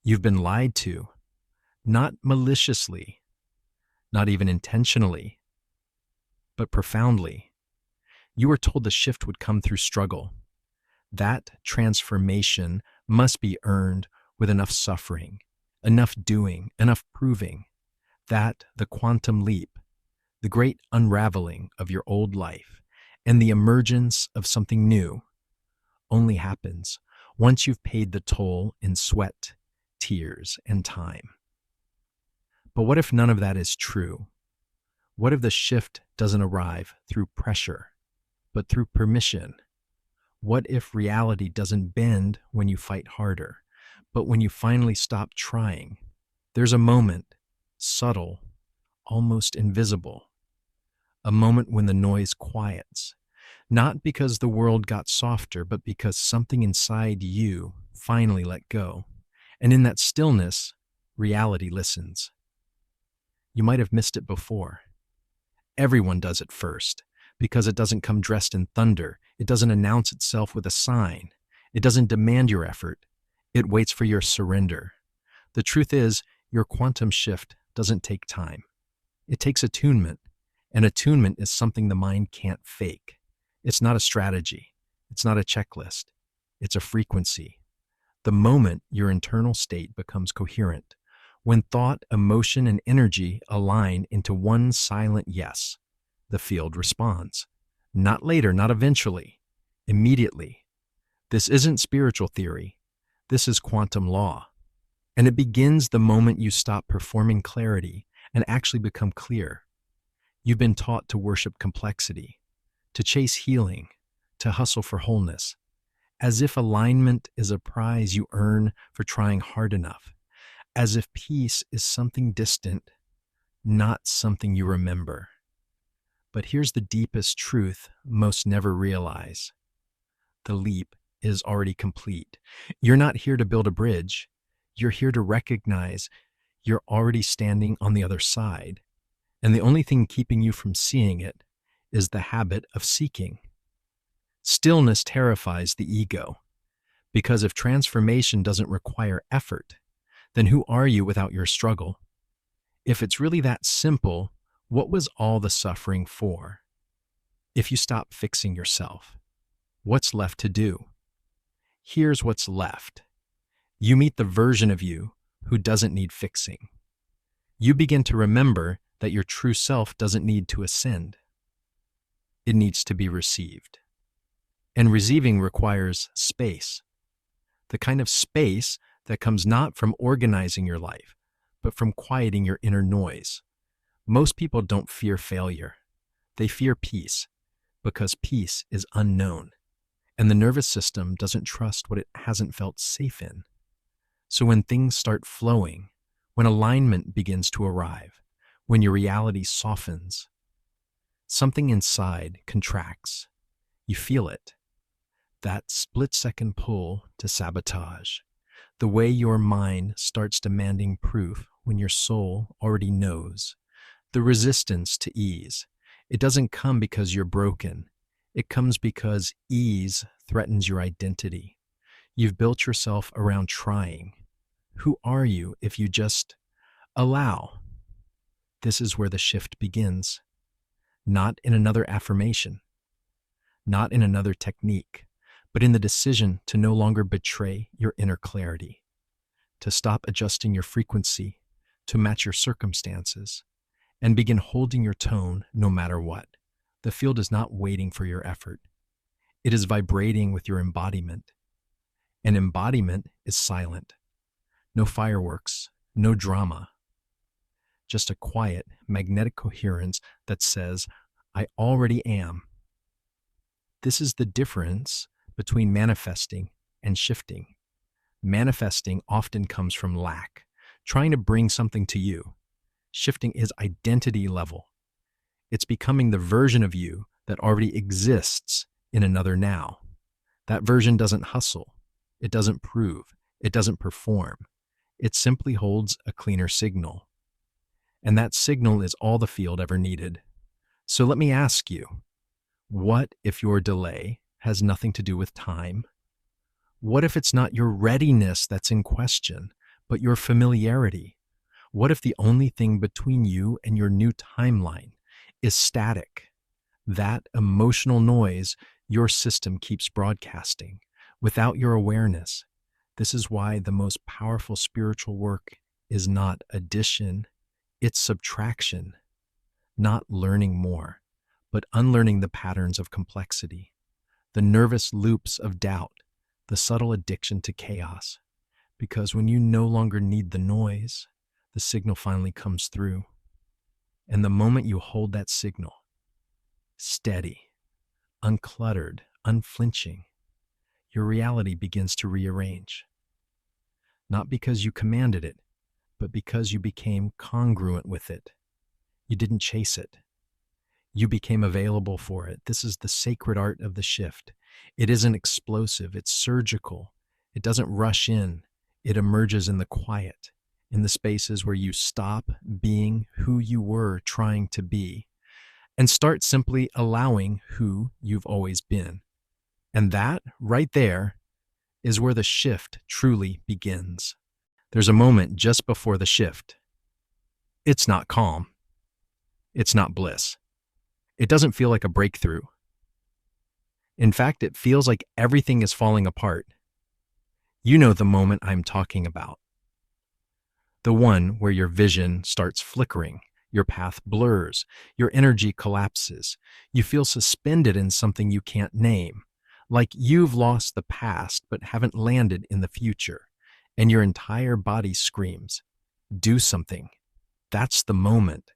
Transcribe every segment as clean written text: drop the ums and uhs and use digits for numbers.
You've been lied to, not maliciously, not even intentionally, but profoundly. You were told the shift would come through struggle. That transformation must be earned with enough suffering, enough doing, enough proving. That the quantum leap, the great unraveling of your old life, and the emergence of something new only happens once you've paid the toll in sweat, tears, and time. But what if none of that is true? What if the shift doesn't arrive through pressure, but through permission? What if reality doesn't bend when you fight harder, but when you finally stop trying? There's a moment, subtle, almost invisible, a moment when the noise quiets, not because the world got softer, but because something inside you finally let go. And in that stillness, reality listens. You might have missed it before. Everyone does it first, because it doesn't come dressed in thunder. It doesn't announce itself with a sign. It doesn't demand your effort. It waits for your surrender. The truth is, your quantum shift doesn't take time. It takes attunement, and attunement is something the mind can't fake. It's not a strategy. It's not a checklist. It's a frequency. The moment your internal state becomes coherent, when thought, emotion, and energy align into one silent yes, the field responds. Not later, not eventually, immediately. This isn't spiritual theory. This is quantum law. And it begins the moment you stop performing clarity and actually become clear. You've been taught to worship complexity, to chase healing, to hustle for wholeness, as if alignment is a prize you earn for trying hard enough, as if peace is something distant, not something you remember. But here's the deepest truth most never realize. The leap is already complete. You're not here to build a bridge. You're here to recognize you're already standing on the other side. And the only thing keeping you from seeing it is the habit of seeking. Stillness terrifies the ego, because if transformation doesn't require effort, then who are you without your struggle? If it's really that simple, what was all the suffering for? If you stop fixing yourself, what's left to do? Here's what's left. You meet the version of you who doesn't need fixing. You begin to remember that your true self doesn't need to ascend. It needs to be received. And receiving requires space. The kind of space that comes not from organizing your life, but from quieting your inner noise. Most people don't fear failure. They fear peace, because peace is unknown, and the nervous system doesn't trust what it hasn't felt safe in. So when things start flowing, when alignment begins to arrive, when your reality softens, something inside contracts. You feel it. That split-second pull to sabotage. The way your mind starts demanding proof when your soul already knows. The resistance to ease. It doesn't come because you're broken. It comes because ease threatens your identity. You've built yourself around trying. Who are you if you just allow? This is where the shift begins. Not in another affirmation, not in another technique, but in the decision to no longer betray your inner clarity, to stop adjusting your frequency to match your circumstances, and begin holding your tone no matter what. The field is not waiting for your effort. It is vibrating with your embodiment. And embodiment is silent. No fireworks, no drama. Just a quiet, magnetic coherence that says, I already am. This is the difference between manifesting and shifting. Manifesting often comes from lack, trying to bring something to you. Shifting is identity level. It's becoming the version of you that already exists in another now. That version doesn't hustle. It doesn't prove. It doesn't perform. It simply holds a cleaner signal. And that signal is all the field ever needed. So let me ask you, what if your delay has nothing to do with time? What if it's not your readiness that's in question, but your familiarity. What if the only thing between you and your new timeline is static? That emotional noise your system keeps broadcasting without your awareness. This is why the most powerful spiritual work is not addition, it's subtraction, not learning more, but unlearning the patterns of complexity, the nervous loops of doubt, the subtle addiction to chaos. Because when you no longer need the noise, the signal finally comes through. And the moment you hold that signal, steady, uncluttered, unflinching, your reality begins to rearrange. Not because you commanded it, but because you became congruent with it. You didn't chase it. You became available for it. This is the sacred art of the shift. It isn't explosive, it's surgical. It doesn't rush in. It emerges in the quiet, in the spaces where you stop being who you were trying to be and start simply allowing who you've always been. And that, right there, is where the shift truly begins. There's a moment just before the shift. It's not calm. It's not bliss. It doesn't feel like a breakthrough. In fact, it feels like everything is falling apart. You know the moment I'm talking about. The one where your vision starts flickering, your path blurs, your energy collapses. You feel suspended in something you can't name, like you've lost the past but haven't landed in the future, and your entire body screams, "Do something." That's the moment.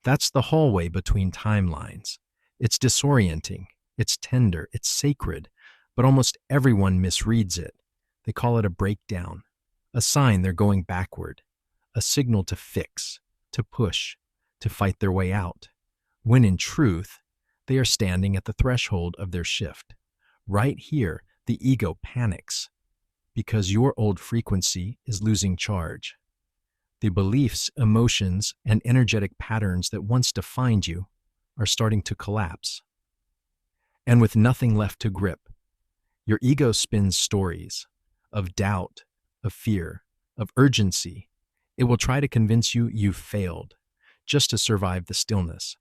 That's the hallway between timelines. It's disorienting, it's tender, it's sacred, but almost everyone misreads it. They call it a breakdown, a sign they're going backward, a signal to fix, to push, to fight their way out, when in truth, they are standing at the threshold of their shift. Right here, the ego panics because your old frequency is losing charge. The beliefs, emotions, and energetic patterns that once defined you are starting to collapse. And with nothing left to grip, your ego spins stories of doubt, of fear, of urgency. It will try to convince you you've failed, just to survive the stillness.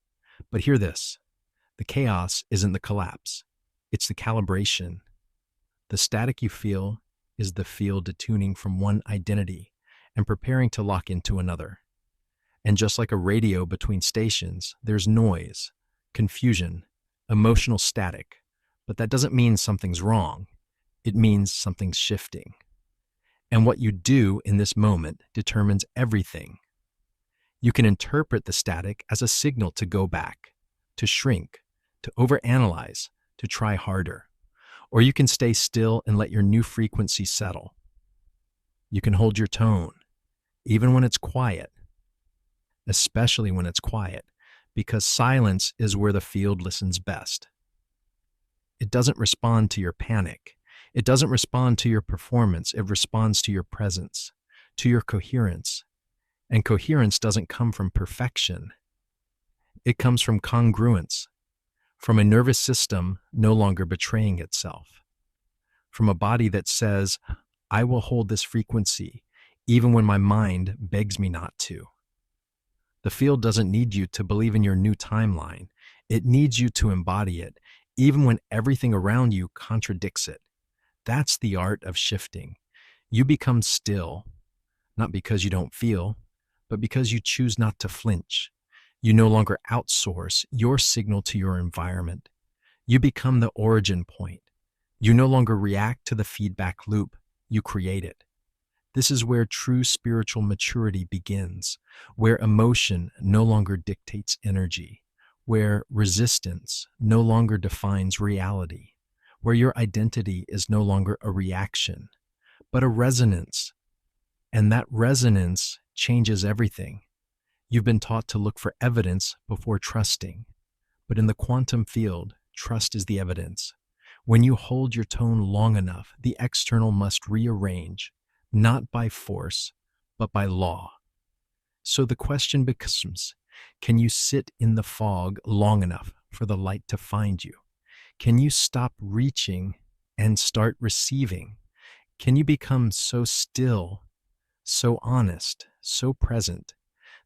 But hear this, the chaos isn't the collapse, it's the calibration. The static you feel is the field detuning from one identity and preparing to lock into another. And just like a radio between stations, there's noise, confusion, emotional static. But that doesn't mean something's wrong. It means something's shifting. And what you do in this moment determines everything. You can interpret the static as a signal to go back, to shrink, to overanalyze, to try harder. Or you can stay still and let your new frequency settle. You can hold your tone, even when it's quiet, especially when it's quiet, because silence is where the field listens best. It doesn't respond to your panic. It doesn't respond to your performance. It responds to your presence, to your coherence. And coherence doesn't come from perfection. It comes from congruence, from a nervous system no longer betraying itself, from a body that says, I will hold this frequency even when my mind begs me not to. The field doesn't need you to believe in your new timeline. It needs you to embody it, even when everything around you contradicts it. That's the art of shifting. You become still, not because you don't feel, but because you choose not to flinch. You no longer outsource your signal to your environment. You become the origin point. You no longer react to the feedback loop. You create it. This is where true spiritual maturity begins, where emotion no longer dictates energy, where resistance no longer defines reality, where your identity is no longer a reaction, but a resonance. And that resonance changes everything. You've been taught to look for evidence before trusting, but in the quantum field, trust is the evidence. When you hold your tone long enough, the external must rearrange, not by force, but by law. So the question becomes, can you sit in the fog long enough for the light to find you? Can you stop reaching and start receiving? Can you become so still, so honest, so present,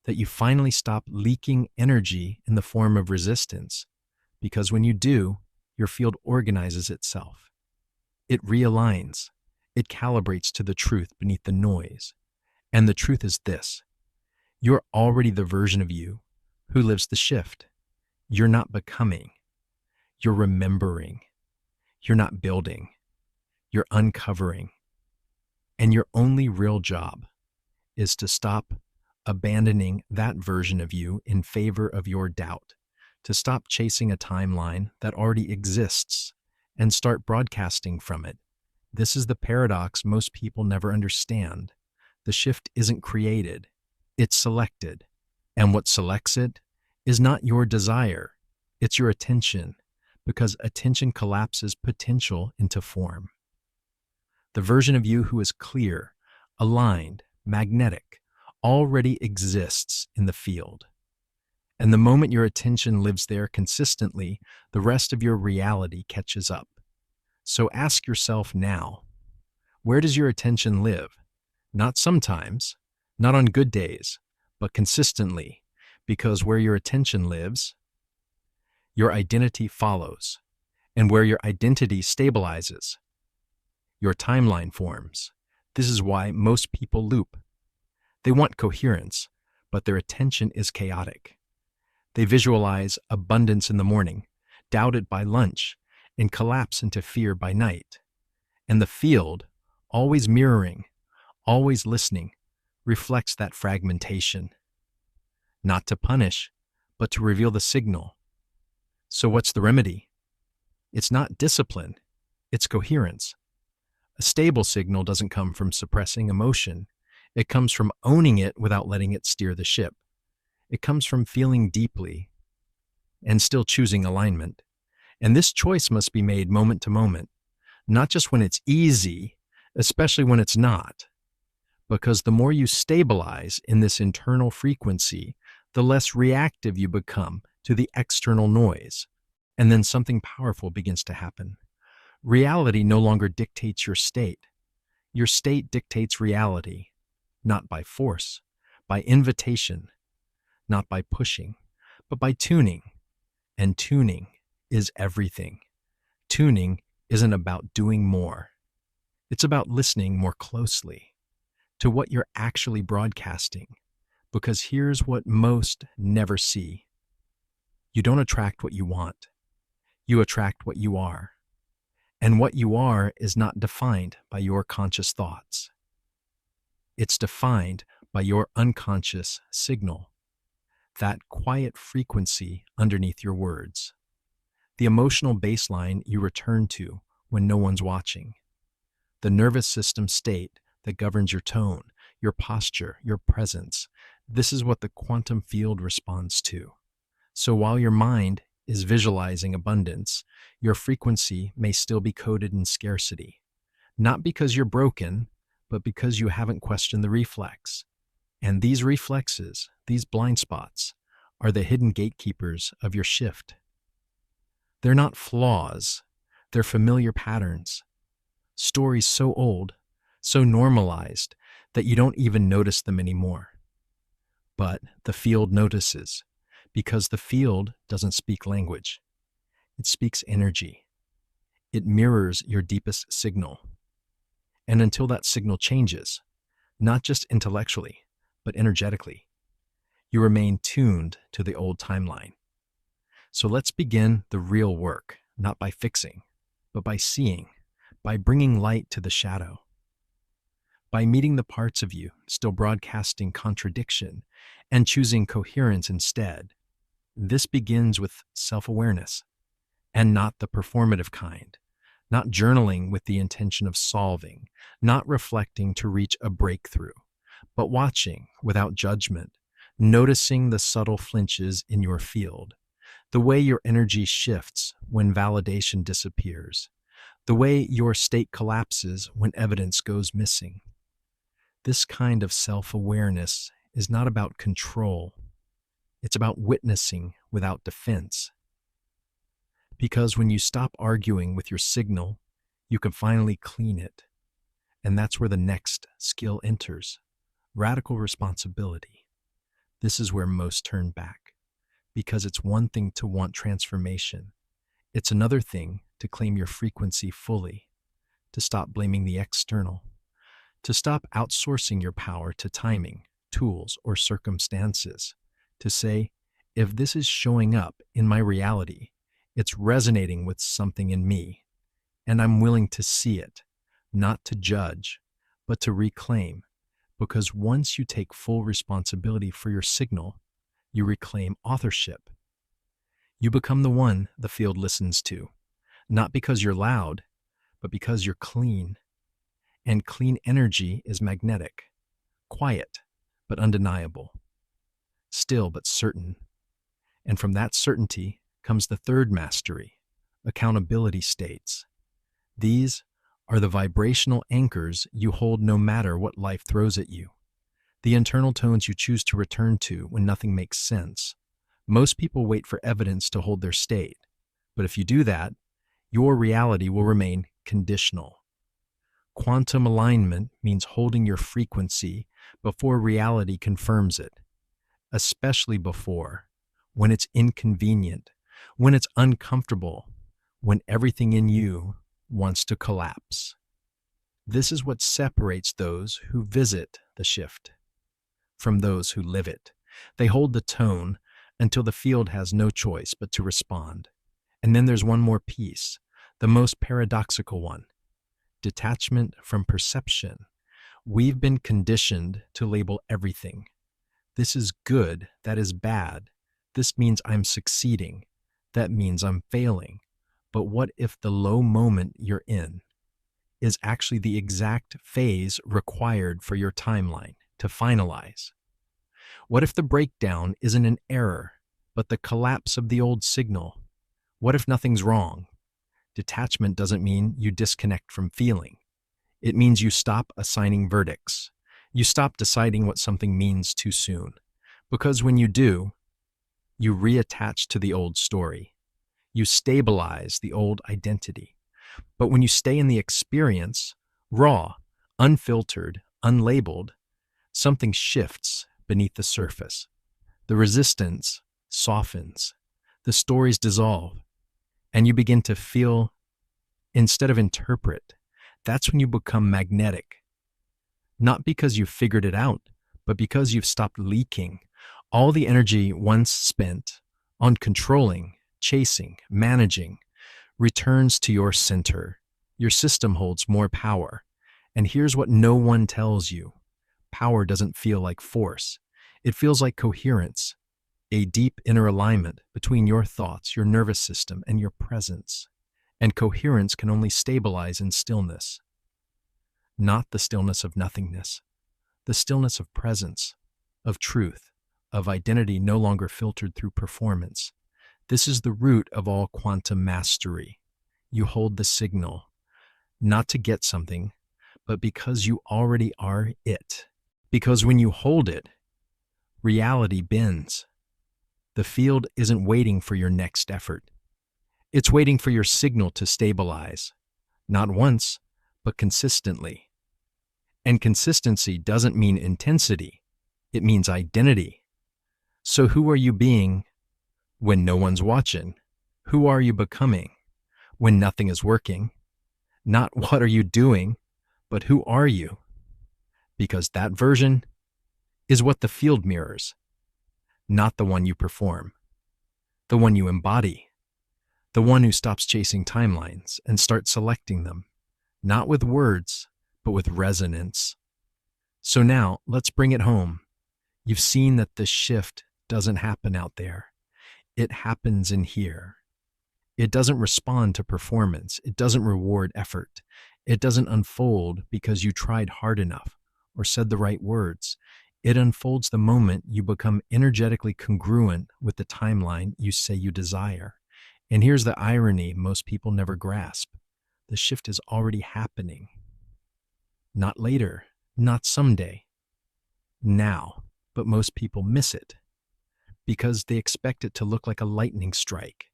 that you finally stop leaking energy in the form of resistance. Because when you do, your field organizes itself. It realigns. It calibrates to the truth beneath the noise. And the truth is this: you're already the version of you who lives the shift. You're not becoming. You're remembering. You're not building. You're uncovering. And your only real job is to stop abandoning that version of you in favor of your doubt, to stop chasing a timeline that already exists and start broadcasting from it. This is the paradox most people never understand. The shift isn't created, it's selected. And what selects it is not your desire, it's your attention, because attention collapses potential into form. The version of you who is clear, aligned, magnetic, already exists in the field. And the moment your attention lives there consistently, the rest of your reality catches up. So ask yourself now, where does your attention live? Not sometimes, not on good days, but consistently, because where your attention lives, your identity follows. And where your identity stabilizes, your timeline forms. This is why most people loop. They want coherence, but their attention is chaotic. They visualize abundance in the morning, doubt it by lunch, and collapse into fear by night. And the field, always mirroring, always listening, reflects that fragmentation. Not to punish, but to reveal the signal. So what's the remedy? It's not discipline, it's coherence. A stable signal doesn't come from suppressing emotion. It comes from owning it without letting it steer the ship. It comes from feeling deeply and still choosing alignment. And this choice must be made moment to moment, not just when it's easy, especially when it's not. Because the more you stabilize in this internal frequency, the less reactive you become to the external noise. And then something powerful begins to happen. Reality no longer dictates your state. Your state dictates reality, not by force, by invitation, not by pushing, but by tuning. And tuning is everything. Tuning isn't about doing more. It's about listening more closely to what you're actually broadcasting. Because here's what most never see. You don't attract what you want. You attract what you are. And what you are is not defined by your conscious thoughts. It's defined by your unconscious signal, that quiet frequency underneath your words, the emotional baseline you return to when no one's watching, the nervous system state that governs your tone, your posture, your presence. This is what the quantum field responds to. So while your mind is visualizing abundance, your frequency may still be coded in scarcity. Not because you're broken, but because you haven't questioned the reflex. And these reflexes, these blind spots, are the hidden gatekeepers of your shift. They're not flaws, they're familiar patterns. Stories so old, so normalized, that you don't even notice them anymore. But the field notices, because the field doesn't speak language. It speaks energy. It mirrors your deepest signal. And until that signal changes, not just intellectually, but energetically, you remain tuned to the old timeline. So let's begin the real work, not by fixing, but by seeing, by bringing light to the shadow, by meeting the parts of you still broadcasting contradiction and choosing coherence instead. This begins with self-awareness, and not the performative kind, not journaling with the intention of solving, not reflecting to reach a breakthrough, but watching without judgment, noticing the subtle flinches in your field, the way your energy shifts when validation disappears, the way your state collapses when evidence goes missing. This kind of self-awareness is not about control. It's about witnessing without defense. Because when you stop arguing with your signal, you can finally clean it. And that's where the next skill enters. Radical responsibility. This is where most turn back, because it's one thing to want transformation. It's another thing to claim your frequency fully, to stop blaming the external, to stop outsourcing your power to timing, tools, or circumstances, to say, if this is showing up in my reality, it's resonating with something in me, and I'm willing to see it, not to judge, but to reclaim. Because once you take full responsibility for your signal, you reclaim authorship. You become the one the field listens to, not because you're loud, but because you're clean. And clean energy is magnetic, quiet, but undeniable, still but certain. And from that certainty comes the third mastery, accountability states. These are the vibrational anchors you hold no matter what life throws at you, the internal tones you choose to return to when nothing makes sense. Most people wait for evidence to hold their state, but if you do that, your reality will remain conditional. Quantum alignment means holding your frequency before reality confirms it, especially when it's inconvenient, when it's uncomfortable, when everything in you wants to collapse. This is what separates those who visit the shift from those who live it. They hold the tone until the field has no choice but to respond. And then there's one more piece, the most paradoxical one: detachment from perception. We've been conditioned to label everything. This is good, that is bad. This means I'm succeeding. That means I'm failing. But what if the low moment you're in is actually the exact phase required for your timeline to finalize? What if the breakdown isn't an error, but the collapse of the old signal? What if nothing's wrong? Detachment doesn't mean you disconnect from feeling. It means you stop assigning verdicts. You stop deciding what something means too soon. Because when you do, you reattach to the old story. You stabilize the old identity. But when you stay in the experience, raw, unfiltered, unlabeled, something shifts beneath the surface. The resistance softens. The stories dissolve. And you begin to feel instead of interpret. That's when you become magnetic. Not because you've figured it out, but because you've stopped leaking. All the energy once spent on controlling, chasing, managing, returns to your center. Your system holds more power. And here's what no one tells you. Power doesn't feel like force. It feels like coherence, a deep inner alignment between your thoughts, your nervous system, and your presence. And coherence can only stabilize in stillness. Not the stillness of nothingness, the stillness of presence, of truth, of identity no longer filtered through performance. This is the root of all quantum mastery. You hold the signal, not to get something, but because you already are it. Because when you hold it, reality bends. The field isn't waiting for your next effort. It's waiting for your signal to stabilize, not once, but consistently. And consistency doesn't mean intensity. It means identity. So who are you being when no one's watching? Who are you becoming when nothing is working? Not what are you doing, but who are you? Because that version is what the field mirrors, not the one you perform, the one you embody, the one who stops chasing timelines and starts selecting them, not with words, but with resonance. So now let's bring it home. You've seen that the shift doesn't happen out there. It happens in here. It doesn't respond to performance. It doesn't reward effort. It doesn't unfold because you tried hard enough or said the right words. It unfolds the moment you become energetically congruent with the timeline you say you desire. And here's the irony most people never grasp. The shift is already happening. Not later, not someday. Now, but most people miss it because they expect it to look like a lightning strike.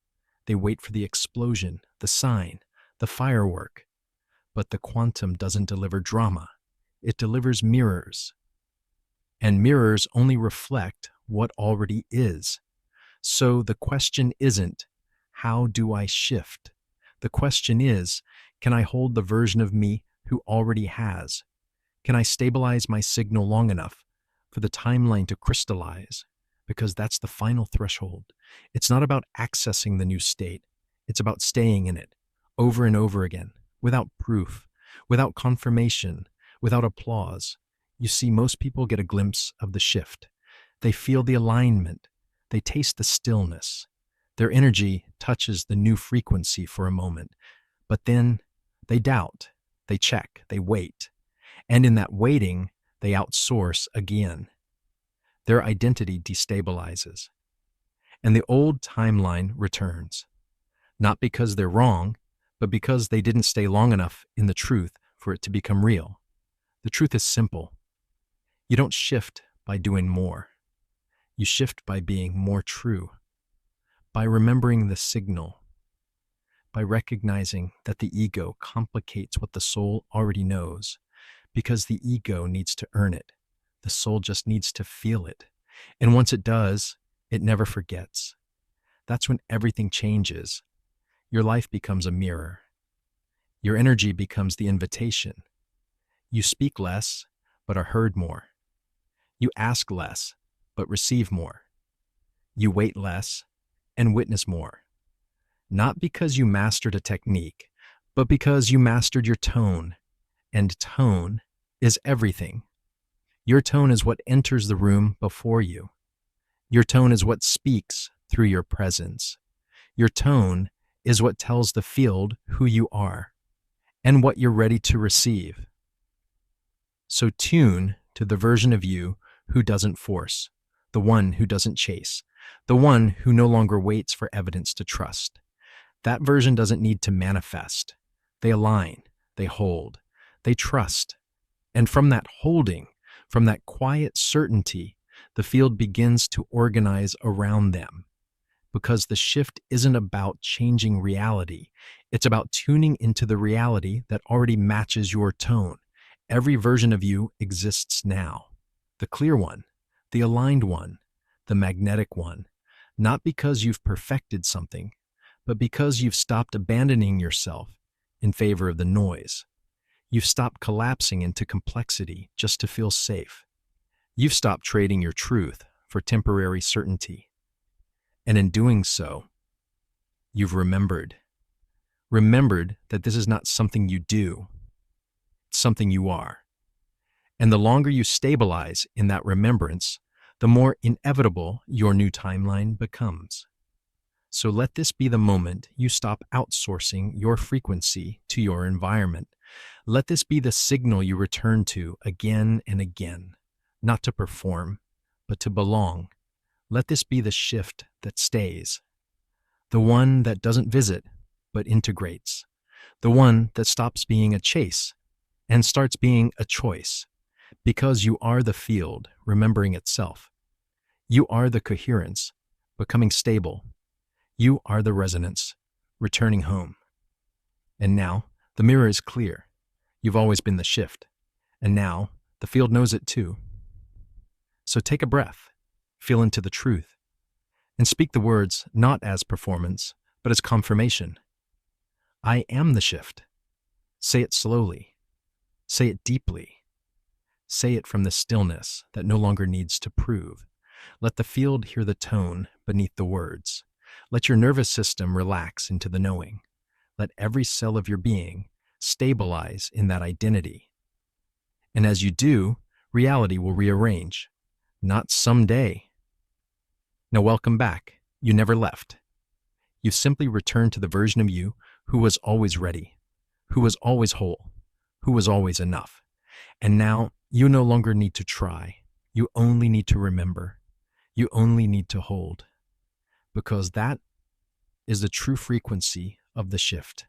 They wait for the explosion, the sign, the firework. But the quantum doesn't deliver drama. It delivers mirrors. and mirrors only reflect what already is. So the question isn't, how do I shift? The question is, can I hold the version of me who already has? Can I stabilize my signal long enough for the timeline to crystallize? Because that's the final threshold. It's not about accessing the new state. It's about staying in it over and over again, without proof, without confirmation, without applause. You see, most people get a glimpse of the shift. They feel the alignment. They taste the stillness. Their energy touches the new frequency for a moment. But then they doubt, they check, they wait. And in that waiting, they outsource again. Their identity destabilizes. And the old timeline returns. Not because they're wrong, but because they didn't stay long enough in the truth for it to become real. The truth is simple. You don't shift by doing more. You shift by being more true, by remembering the signal, by recognizing that the ego complicates what the soul already knows, because the ego needs to earn it. The soul just needs to feel it. And once it does, it never forgets. That's when everything changes. Your life becomes a mirror. Your energy becomes the invitation. You speak less, but are heard more. You ask less, but receive more. You wait less and witness more. Not because you mastered a technique, but because you mastered your tone. And tone is everything. Your tone is what enters the room before you. Your tone is what speaks through your presence. Your tone is what tells the field who you are and what you're ready to receive. So tune to the version of you who doesn't force, the one who doesn't chase, the one who no longer waits for evidence to trust. That version doesn't need to manifest. They align, they hold, they trust. And from that holding, from that quiet certainty, the field begins to organize around them. Because the shift isn't about changing reality. It's about tuning into the reality that already matches your tone. Every version of you exists now. The clear one, the aligned one, the magnetic one. Not because you've perfected something, but because you've stopped abandoning yourself in favor of the noise. You've stopped collapsing into complexity just to feel safe. You've stopped trading your truth for temporary certainty. And in doing so, you've remembered. Remembered that this is not something you do. It's something you are. And the longer you stabilize in that remembrance, the more inevitable your new timeline becomes. So let this be the moment you stop outsourcing your frequency to your environment. Let this be the signal you return to again and again, not to perform, but to belong. Let this be the shift that stays, the one that doesn't visit, but integrates, the one that stops being a chase and starts being a choice, because you are the field remembering itself. You are the coherence, becoming stable. You are the resonance, returning home. And now, the mirror is clear. You've always been the shift, and now the field knows it too. So take a breath, feel into the truth, and speak the words not as performance, but as confirmation. I am the shift. Say it slowly. Say it deeply. Say it from the stillness that no longer needs to prove. Let the field hear the tone beneath the words. Let your nervous system relax into the knowing. Let every cell of your being stabilize in that identity. And as you do, reality will rearrange. Not someday. Now welcome back. You never left. You simply returned to the version of you who was always ready, who was always whole, who was always enough. And now you no longer need to try. You only need to remember. You only need to hold. Because that is the true frequency of the shift.